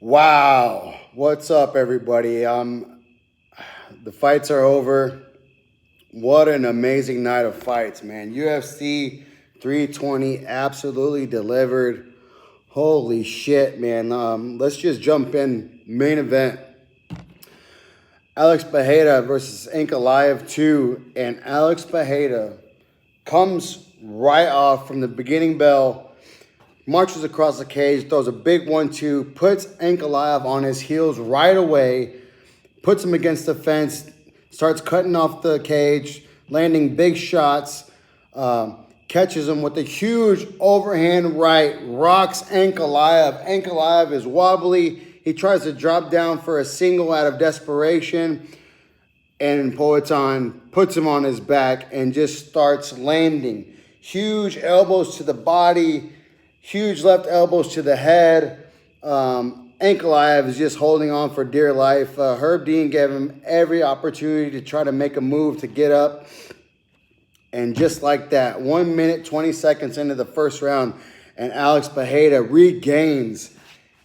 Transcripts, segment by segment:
Wow. What's up, everybody? The fights are over. What an amazing night of fights, man. UFC 320 absolutely delivered. Holy shit, man. Let's just jump in. Main event. Alex Bejeda versus Ankalaev 2. And Alex Bejeda comes right off from the beginning bell, marches across the cage, throws a big 1-2, puts Ankalaev on his heels right away, puts him against the fence, starts cutting off the cage, landing big shots, catches him with a huge overhand right, rocks Ankalaev. Ankalaev is wobbly. He tries to drop down for a single out of desperation, and Poatan puts him on his back and just starts landing. Huge elbows to the body, huge left elbows to the head. Ankalaev is just holding on for dear life. Herb Dean gave him every opportunity to try to make a move to get up. And just like that, 1 minute, 20 seconds into the first round, and Alex Bejeda regains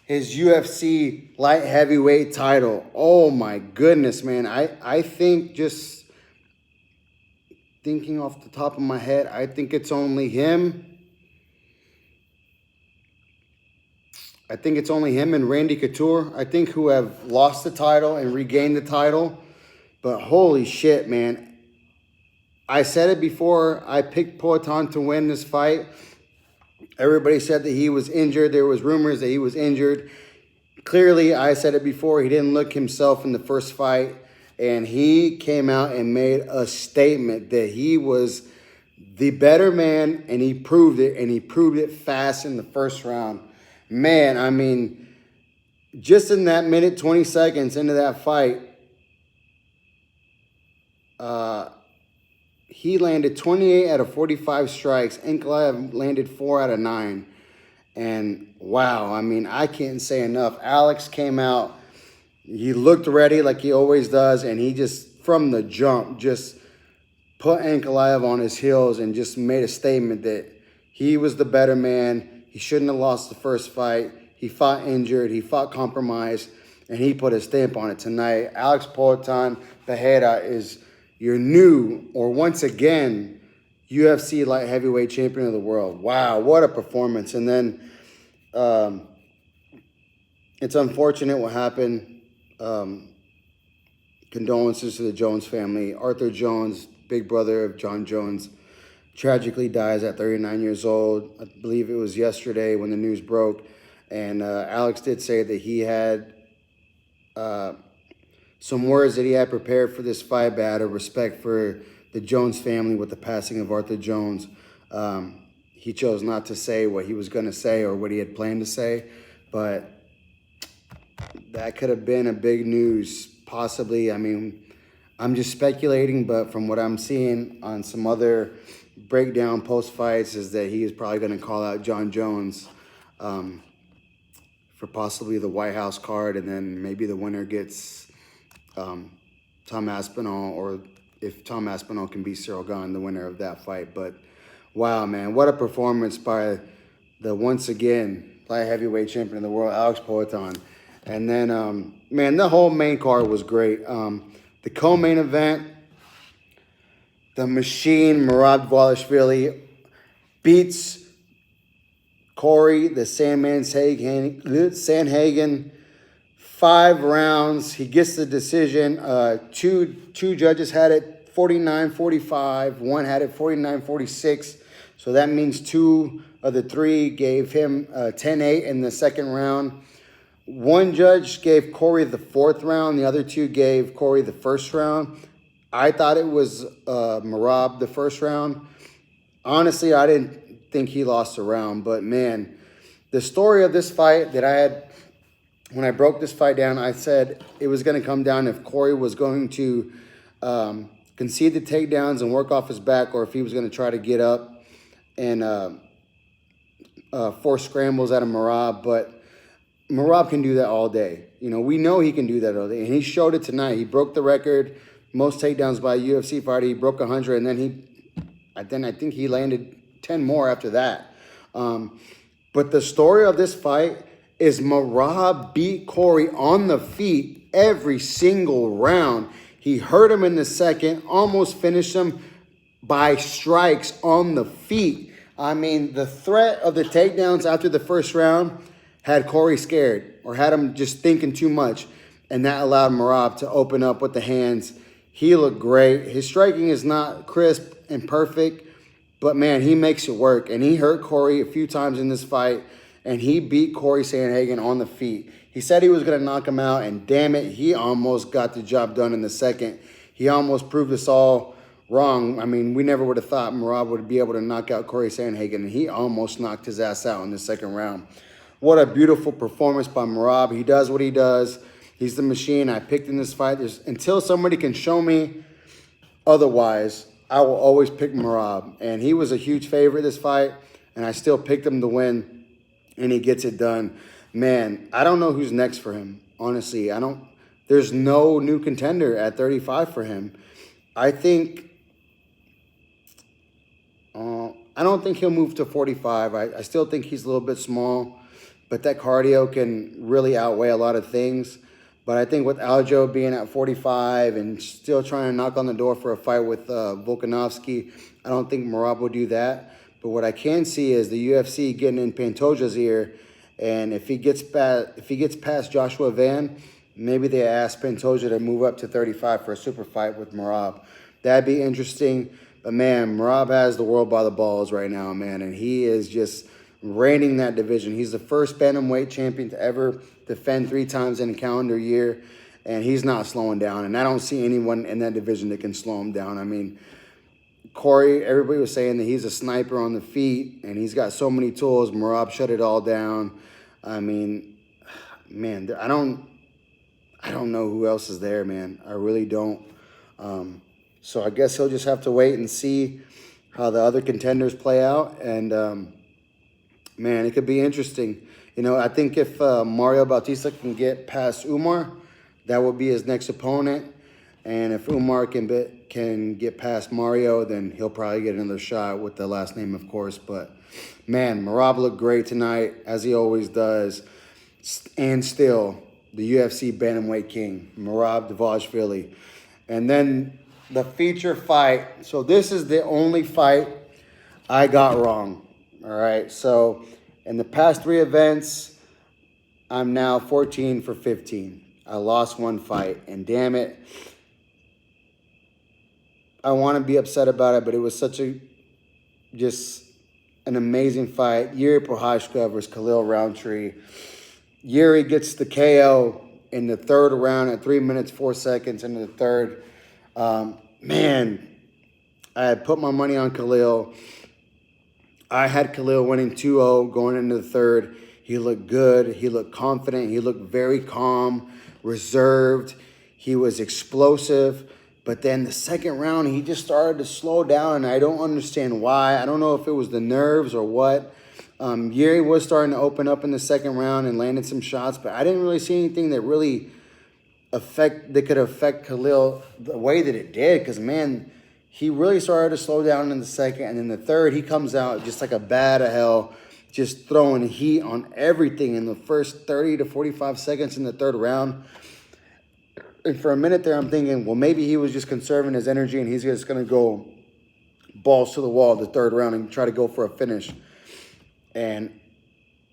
his UFC light heavyweight title. Oh my goodness, man. I think, just thinking off the top of my head, I think it's only him. I think it's only him and Randy Couture, I think, who have lost the title and regained the title. But holy shit, man. I said it before. I picked Poatan to win this fight. Everybody said that he was injured. There was rumors that he was injured. Clearly, I said it before, he didn't look himself in the first fight. And he came out and made a statement that he was the better man, and he proved it, and he proved it fast in the first round. Man, I mean, just in that minute, 20 seconds into that fight, he landed 28 out of 45 strikes. Ankalaev landed 4 out of 9. And wow, I mean, I can't say enough. Alex came out, he looked ready like he always does, and he just, from the jump, just put Ankalaev on his heels and just made a statement that he was the better man. He shouldn't have lost the first fight. He fought injured. He fought compromised, and he put a stamp on it tonight. Alex Poatan Bejeda is your new, or once again, UFC light heavyweight champion of the world. Wow, what a performance. And then it's unfortunate what happened. Condolences to the Jones family. Arthur Jones, big brother of John Jones, tragically dies at 39 years old. I believe it was yesterday when the news broke. And Alex did say that he had some words that he had prepared for this fight, but out of respect for the Jones family with the passing of Arthur Jones, he chose not to say what he was going to say or what he had planned to say. But that could have been a big news, possibly. I mean, I'm just speculating, but from what I'm seeing on some other breakdown post-fights is that he is probably going to call out John Jones for possibly the White House card, and then maybe the winner gets Tom Aspinall, or if Tom Aspinall can beat Cyril Gane, the winner of that fight. But wow, man, what a performance by the, once again, light heavyweight champion of the world, Alex Poatan. And then, man, the whole main card was great. The co-main event, the machine, Merab Dvalishvili, beats Corey, the Sandman Sandhagen, 5 rounds. He gets the decision. Two judges had it 49-45. One had it 49-46. So that means 2 of the 3 gave him 10-8 in the second round. One judge gave Corey the 4th round. The other 2 gave Corey the 1st round. I thought it was Merab the 1st round. Honestly, I didn't think he lost a round. But, man, the story of this fight that I had, when I broke this fight down, I said it was going to come down if Corey was going to concede the takedowns and work off his back, or if he was going to try to get up and force scrambles out of Merab. But Merab can do that all day. You know, we know he can do that all day. And he showed it tonight. He broke the record, most takedowns by a UFC fighter. He broke 100, and then I think he landed 10 more after that. But the story of this fight is Merab beat Corey on the feet every single round. He hurt him in the second, almost finished him by strikes on the feet. I mean, the threat of the takedowns after the first round had Corey scared or had him just thinking too much. And that allowed Merab to open up with the hands. He looked great. His striking is not crisp and perfect, but man, he makes it work. And he hurt Corey a few times in this fight, and he beat Corey Sandhagen on the feet. He said he was going to knock him out, and damn it, he almost got the job done in the second. He almost proved us all wrong. I mean, we never would have thought Merab would be able to knock out Corey Sandhagen, and he almost knocked his ass out in the second round. What a beautiful performance by Merab. He does what he does. He's the machine. I picked in this fight. Until somebody can show me otherwise, I will always pick Merab. And he was a huge favorite this fight, and I still picked him to win, and he gets it done. Man, I don't know who's next for him, honestly. There's no new contender at 35 for him. I don't think he'll move to 45. I still think he's a little bit small, but that cardio can really outweigh a lot of things. But I think with Aljo being at 45 and still trying to knock on the door for a fight with Volkanovski, I don't think Merab will do that. But what I can see is the UFC getting in Pantoja's ear, and if he gets past Joshua Van, maybe they ask Pantoja to move up to 35 for a super fight with Merab. That'd be interesting. But man, Merab has the world by the balls right now, man, and he is just reigning that division. He's the first bantamweight champion to ever defend 3 times in a calendar year, and he's not slowing down. And I don't see anyone in that division that can slow him down. I mean, Corey, everybody was saying that he's a sniper on the feet, and he's got so many tools. Merab shut it all down. I mean, man, I don't know who else is there, man. I really don't. So I guess he'll just have to wait and see how the other contenders play out. And, man, it could be interesting. You know, I think if Mario Bautista can get past Umar, that will be his next opponent. And if Umar can get past Mario, then he'll probably get another shot with the last name, of course. But, man, Merab looked great tonight, as he always does. And still, the UFC Bantamweight King, Merab Dvalishvili. And then the feature fight. So this is the only fight I got wrong. All right, so in the past 3 events, I'm now 14 for 15. I lost 1 fight, and damn it, I want to be upset about it, but it was just an amazing fight. Yuri Prochazka versus Khalil Roundtree. Yuri gets the KO in the 3rd round at 3 minutes, 4 seconds into the 3rd. Man, I had put my money on Khalil. I had Khalil winning 2-0 going into the 3rd. He looked good. He looked confident. He looked very calm, reserved. He was explosive. But then the 2nd round, he just started to slow down, and I don't understand why. I don't know if it was the nerves or what. Yuri was starting to open up in the 2nd round and landed some shots, but I didn't really see anything that really could affect Khalil the way that it did. Because, man, he really started to slow down in the 2nd, and in the 3rd, he comes out just like a bat of hell, just throwing heat on everything in the first 30 to 45 seconds in the 3rd round. And for a minute there, I'm thinking, well, maybe he was just conserving his energy, and he's just going to go balls to the wall the 3rd round and try to go for a finish. And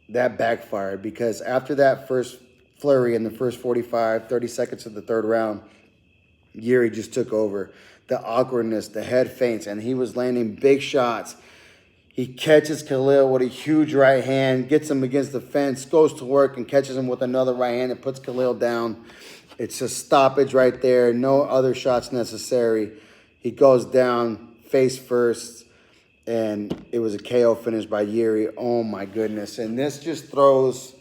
that backfired, because after that first flurry in the first 45, 30 seconds of the 3rd round, Yuri just took over. The awkwardness, the head feints, and he was landing big shots. He catches Khalil with a huge right hand, gets him against the fence, goes to work and catches him with another right hand and puts Khalil down. It's a stoppage right there. No other shots necessary. He goes down face first, and it was a KO finish by Yuri. Oh, my goodness. And this just throws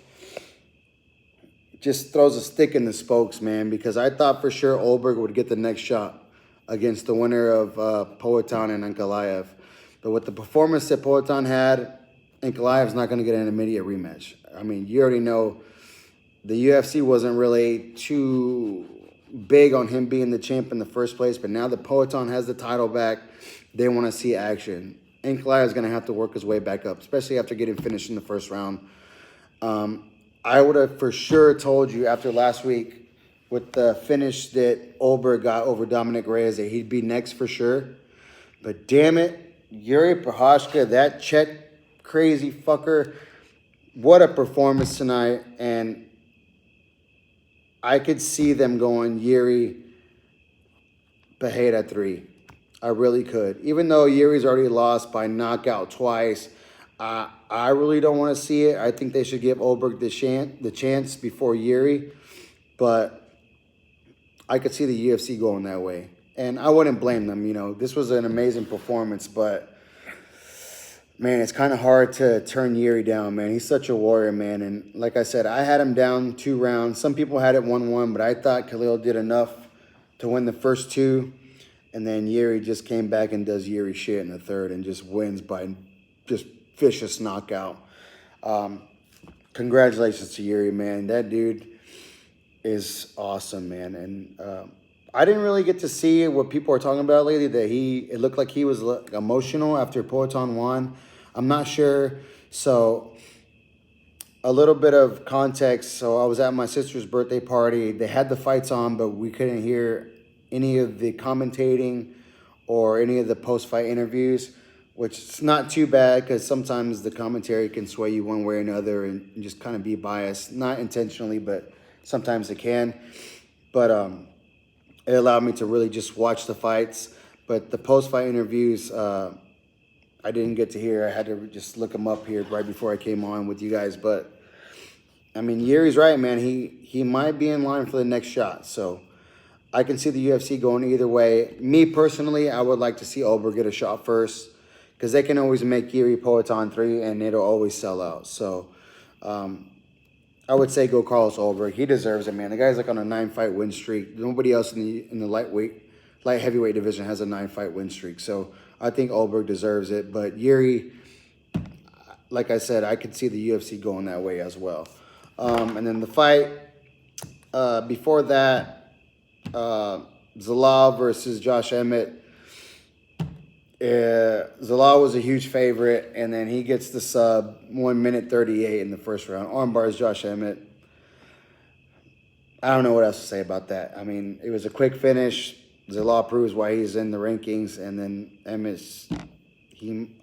a stick in the spokes, man, because I thought for sure Olberg would get the next shot against the winner of Poatan and Ankalaev. But with the performance that Poatan had, Ankalaev's not going to get an immediate rematch. I mean, you already know the UFC wasn't really too big on him being the champ in the first place, but now that Poatan has the title back, they want to see action. Ankalaev is going to have to work his way back up, especially after getting finished in the 1st round. I would have for sure told you after last week with the finish that Olberg got over Dominic Reyes that he'd be next for sure. But damn it, Yuri Prochazka, that Czech crazy fucker, what a performance tonight. And I could see them going Yuri Pereira 3. I really could. Even though Yuri's already lost by knockout twice, I really don't want to see it. I think they should give Olberg the chance before Yuri. But I could see the UFC going that way. And I wouldn't blame them. You know, this was an amazing performance, but man, it's kind of hard to turn Yuri down, man. He's such a warrior, man. And like I said, I had him down 2 rounds. Some people had it 1-1, but I thought Khalil did enough to win the first 2. And then Yuri just came back and does Yuri shit in the third and just wins by just vicious knockout. Congratulations to Yuri, man. That dude is awesome, man. And I didn't really get to see what people are talking about lately, that it looked like he was emotional after Poatan won. I'm not sure. So a little bit of context. So I was at my sister's birthday party. They had the fights on, but we couldn't hear any of the commentating or any of the post-fight interviews, which is not too bad because sometimes the commentary can sway you one way or another and just kind of be biased. Not intentionally, but sometimes it can. But it allowed me to really just watch the fights. But the post-fight interviews, I didn't get to hear. I had to just look them up here right before I came on with you guys. But, I mean, Yuri's right, man. He might be in line for the next shot. So I can see the UFC going either way. Me, personally, I would like to see Olberg get a shot first because they can always make Yuri Poatan 3 and it'll always sell out. So I would say go Carlos Olberg. He deserves it, man. The guy's like on a 9-fight win streak. Nobody else in the light heavyweight division has a 9-fight win streak. So I think Olberg deserves it. But Yuri, like I said, I could see the UFC going that way as well. And then the fight before that, Zalal versus Josh Emmett. Zalal was a huge favorite, and then he gets the sub 1 minute 38 in the first round. Armbars Josh Emmett. I don't know what else to say about that. I mean, it was a quick finish. Zalal proves why he's in the rankings, and then Emmett's,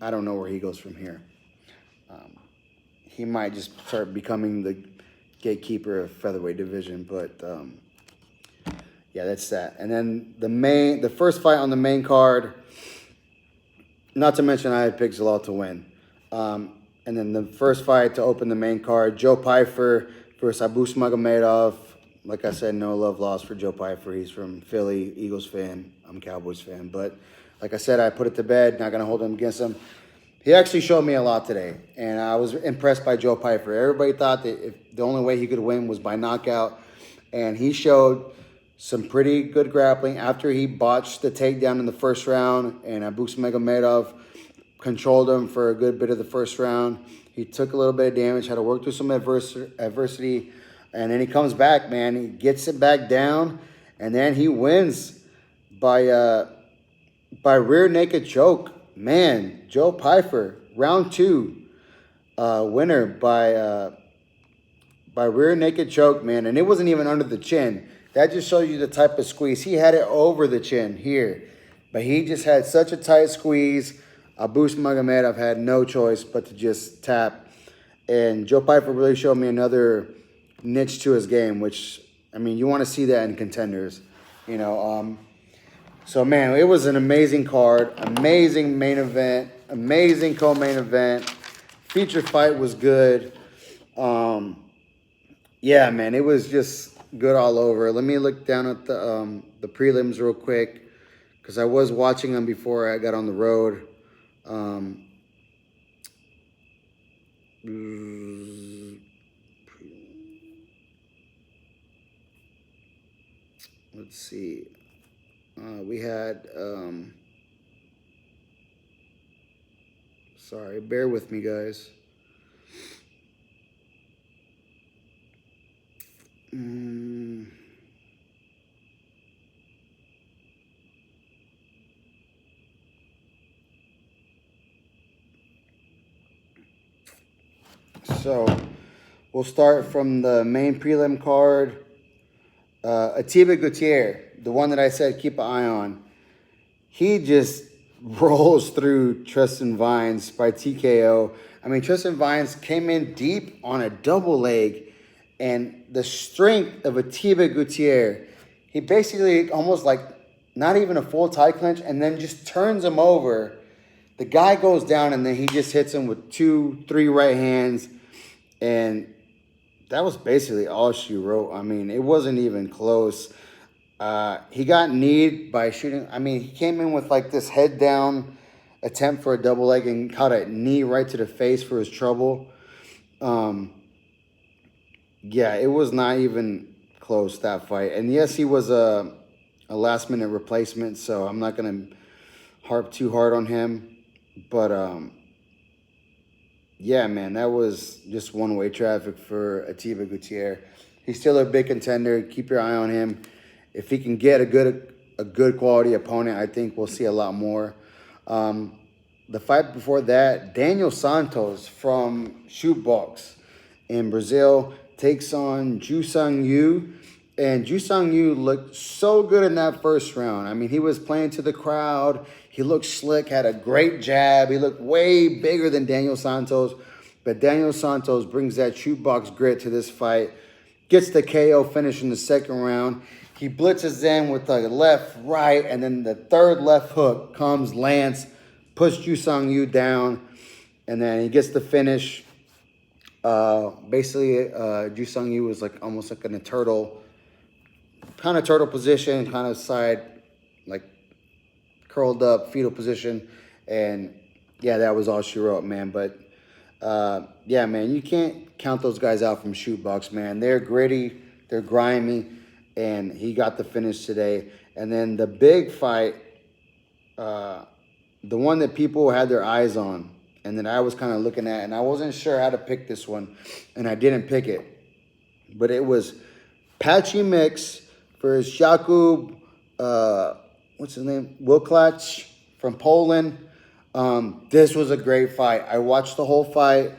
I don't know where he goes from here. He might just start becoming the gatekeeper of featherweight division, but yeah, that's that. And then the first fight on the main card, not to mention I had picked Zalal to win. And then the first fight to open the main card, Joe Pyfer versus Abus Magomedov. Like I said, no love lost for Joe Pyfer. He's from Philly, Eagles fan. I'm a Cowboys fan. But like I said, I put it to bed. Not going to hold him against him. He actually showed me a lot today, and I was impressed by Joe Pyfer. Everybody thought that the only way he could win was by knockout, and he showed some pretty good grappling after he botched the takedown in the first round, and Abus Magomedov controlled him for a good bit of the first round. He took a little bit of damage, had to work through some adversity, and then he comes back, man. He gets it back down, and then he wins by rear naked choke. Man, Joe Pyfer, round 2, winner by rear naked choke, man. And it wasn't even under the chin. That just shows you the type of squeeze. He had it over the chin here. But he just had such a tight squeeze. Abus Magomedov had no choice but to just tap. And Joe Pyfer really showed me another niche to his game, which, I mean, you want to see that in contenders. You know, so, man, it was an amazing card, amazing main event, amazing co-main event. Feature fight was good. Yeah, man, it was just good all over. Let me look down at the prelims real quick because I was watching them before I got on the road. Let's see. We had, sorry, bear with me, guys. So We'll start from the main prelim card. Atiba Gutierrez, the one that I said keep an eye on. He just rolls through Tristan Vines by TKO. I mean, Tristan Vines came in deep on a double leg, and the strength of Atiba Gutierrez, he basically almost like not even a full tie clinch, and then just turns him over. The guy goes down, and then he just hits him with 2-3 right hands, and that was basically all she wrote. I mean, it wasn't even close. He got kneed by shooting. I mean, he came in with like this head down attempt for a double leg and caught a knee right to the face for his trouble. Yeah, it was not even close, that fight. And yes, he was a last minute replacement, so I'm not going to harp too hard on him. But yeah, man, that was just one-way traffic for Atiba Gutierrez. He's still a big contender. Keep your eye on him. If he can get a good quality opponent, I think we'll see a lot more. The fight before that, Daniel Santos from Shootbox in Brazil takes on Ju-Sung Yu. And Ju-Sung Yu looked so good in that first round. I mean, he was playing to the crowd. He looked slick, had a great jab. He looked way bigger than Daniel Santos. But Daniel Santos brings that shootbox grit to this fight. Gets the KO finish in the second round. He blitzes in with the left, right, and then the third left hook comes, lands, puts Ju-Sung Yu down, and then he gets the finish. Basically, Ju-Sung Yu was like almost like in a turtle position, kind of side, like curled up, fetal position. And yeah, that was all she wrote, man. But yeah, man, you can't count those guys out from Shootbox, man. They're gritty, they're grimy, and he got the finish today. And then the big fight, the one that people had their eyes on, and that I was kind of looking at, and I wasn't sure how to pick this one, and I didn't pick it. But it was Patchy Mix versus Jakub, what's his name? Wilklacz from Poland. This was a great fight. I watched the whole fight.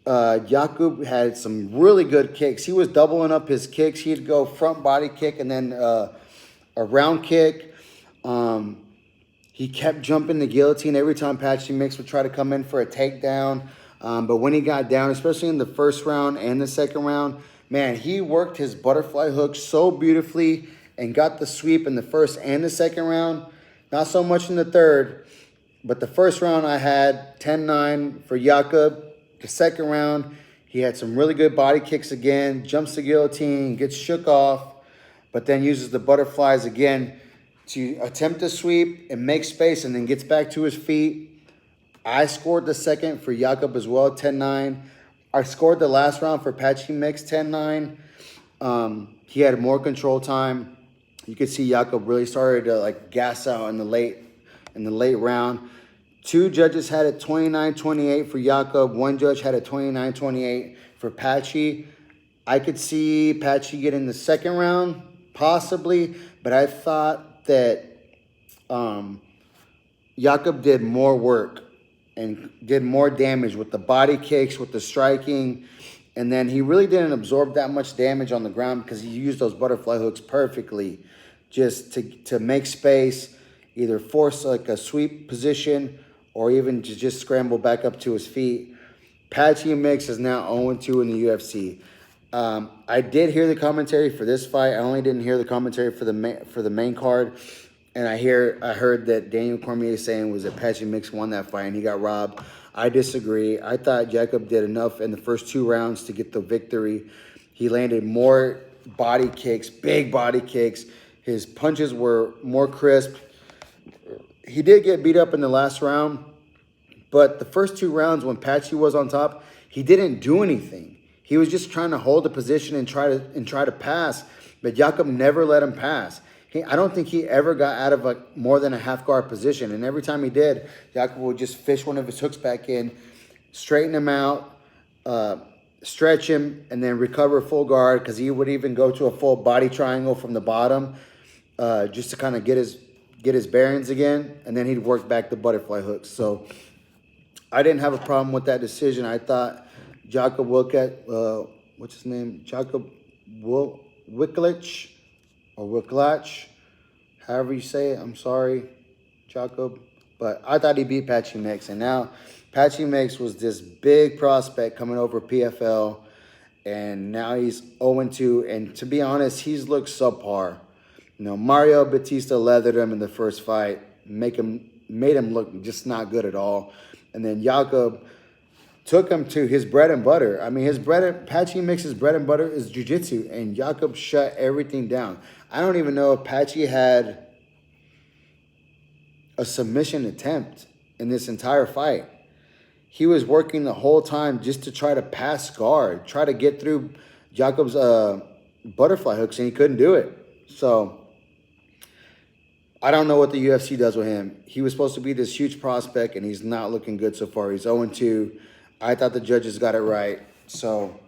Jakub had some really good kicks. He was doubling up his kicks. He'd go front body kick and then a round kick. He kept jumping the guillotine every time Patchy Mix would try to come in for a takedown. But when he got down, especially in the first round and the second round, man, he worked his butterfly hook so beautifully and got the sweep in the first and the second round. Not so much in the third, but the first round I had 10-9 for Jakub. The second round, he had some really good body kicks again, jumps the guillotine, gets shook off, but then uses the butterflies again to attempt to sweep and make space and then gets back to his feet. I scored the second for Jakub as well, 10-9. I scored the last round for Patchy Mix, 10-9. He had more control time. You could see Jakub really started to like gas out in the late round. Two judges had it 29-28 for Jakub. One judge had it 29-28 for Patchy. I could see Patchy getting the second round, possibly, but I thought that Jakub did more work and did more damage with the body kicks, with the striking. And then he really didn't absorb that much damage on the ground because he used those butterfly hooks perfectly just to make space, either force like a sweep position or even to just scramble back up to his feet. Patchy Mix is now 0-2 in the UFC. I did hear the commentary for this fight. I only didn't hear the commentary for the main card. And I heard that Daniel Cormier saying was that Patchy Mix won that fight and he got robbed. I disagree. I thought Jakub did enough in the first 2 rounds to get the victory. He landed more body kicks, big body kicks. His punches were more crisp. He did get beat up in the last round, but the first 2 rounds when Patchy was on top, he didn't do anything. He was just trying to hold the position and try to pass, but Jakub never let him pass. I don't think he ever got out of more than a half guard position. And every time he did, Jakub would just fish one of his hooks back in, straighten him out, stretch him, and then recover full guard because he would even go to a full body triangle from the bottom just to kind of get his bearings again. And then he'd work back the butterfly hooks. So I didn't have a problem with that decision. I thought Jakub what's his name? Jacob Wicklach or Wicklach, however you say it. I'm sorry, Jacob. But I thought he beat Patchy Mix. And now Patchy Mix was this big prospect coming over PFL. And now he's 0-2. And to be honest, he's looked subpar. You know, Mario Batista leathered him in the first fight, made him look just not good at all. And then Jacob took him to his bread and butter. I mean, Patchy Mix's bread and butter is jiu-jitsu, and Jacob shut everything down. I don't even know if Patchy had a submission attempt in this entire fight. He was working the whole time just to try to pass guard, try to get through Jacob's butterfly hooks, and he couldn't do it. So I don't know what the UFC does with him. He was supposed to be this huge prospect, and he's not looking good so far. He's 0-2. I thought the judges got it right. So,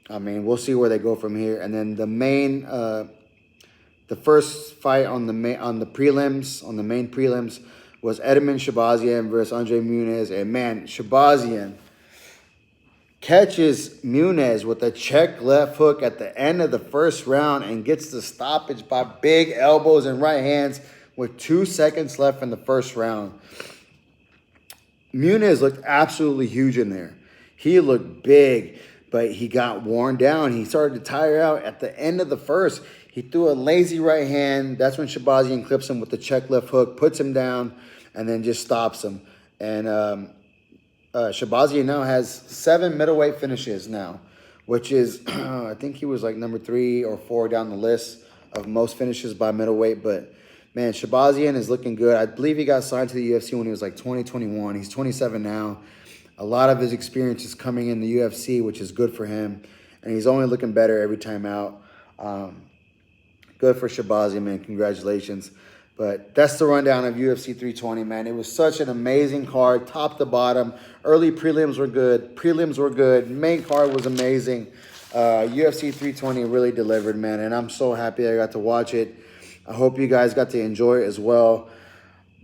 I mean, we'll see where they go from here. And then the main, the first fight on the main prelims was Edmund Shabazian versus Andre Muniz. And man, Shabazian catches Muniz with a check left hook at the end of the first round and gets the stoppage by big elbows and right hands with 2 seconds left in the first round. Muniz looked absolutely huge in there. He looked big, but he got worn down. He started to tire out at the end of the first. He threw a lazy right hand. That's when Shabazian clips him with the check left hook, puts him down, and then just stops him. And Shabazian now has 7 middleweight finishes now, which is, I think he was like number 3 or 4 down the list of most finishes by middleweight. But, man, Shabazian is looking good. I believe he got signed to the UFC when he was like 21. He's 27 now. A lot of his experience is coming in the UFC, which is good for him. And he's only looking better every time out. Good for Shabazian, man. Congratulations. But that's the rundown of UFC 320, man. It was such an amazing card, top to bottom. Early prelims were good. Prelims were good. Main card was amazing. UFC 320 really delivered, man. And I'm so happy I got to watch it. I hope you guys got to enjoy it as well.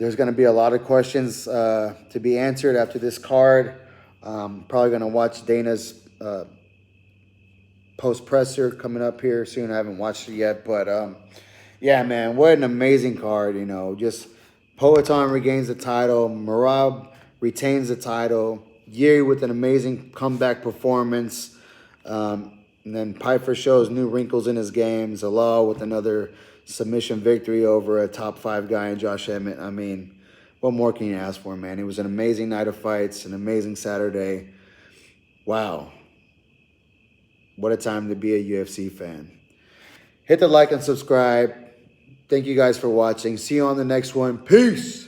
There's going to be a lot of questions to be answered after this card. Probably going to watch Dana's post-presser coming up here soon. I haven't watched it yet, but yeah, man, what an amazing card, you know. Just Poatan regains the title. Merab retains the title. Yuri with an amazing comeback performance. And then Pyfer shows new wrinkles in his game. Zalal with another submission victory over a top 5 guy in Josh Emmett. I mean, what more can you ask for, man? It was an amazing night of fights, an amazing Saturday. Wow. What a time to be a UFC fan. Hit the like and subscribe. Thank you guys for watching. See you on the next one. Peace.